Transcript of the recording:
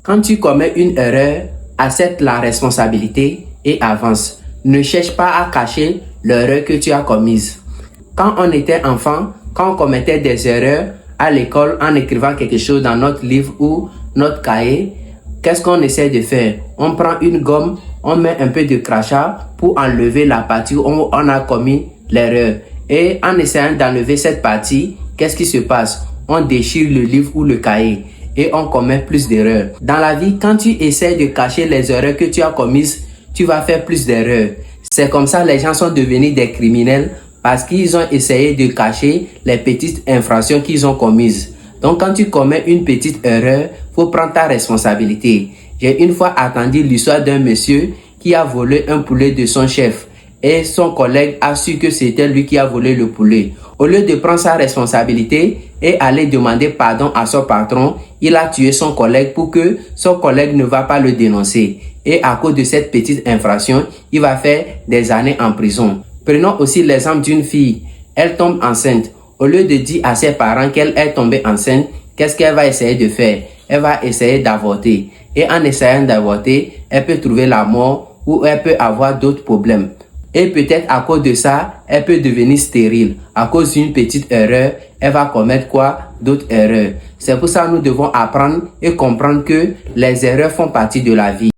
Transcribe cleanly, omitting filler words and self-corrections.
Quand tu commets une erreur, accepte la responsabilité et avance. Ne cherche pas à cacher l'erreur que tu as commise. Quand on était enfant, quand on commettait des erreurs à l'école en écrivant quelque chose dans notre livre ou notre cahier, qu'est-ce qu'on essaie de faire? On prend une gomme, on met un peu de crachat pour enlever la partie où on a commis l'erreur. Et en essayant d'enlever cette partie, qu'est-ce qui se passe? On déchire le livre ou le cahier et on commet plus d'erreurs. Dans la vie, quand tu essaies de cacher les erreurs que tu as commises, tu vas faire plus d'erreurs. C'est comme ça que les gens sont devenus des criminels parce qu'ils ont essayé de cacher les petites infractions qu'ils ont commises. Donc quand tu commets une petite erreur, faut prendre ta responsabilité. J'ai une fois entendu l'histoire d'un monsieur qui a volé un poulet de son chef et son collègue a su que c'était lui qui a volé le poulet. Au lieu de prendre sa responsabilité et aller demander pardon à son patron, il a tué son collègue pour que son collègue ne va pas le dénoncer. Et à cause de cette petite infraction, il va faire des années en prison. Prenons aussi l'exemple d'une fille. Elle tombe enceinte. Au lieu de dire à ses parents qu'elle est tombée enceinte, qu'est-ce qu'elle va essayer de faire? Elle va essayer d'avorter. Et en essayant d'avorter, elle peut trouver la mort ou elle peut avoir d'autres problèmes. Et peut-être à cause de ça, elle peut devenir stérile. À cause d'une petite erreur, elle va commettre quoi? D'autres erreurs. C'est pour ça que nous devons apprendre et comprendre que les erreurs font partie de la vie.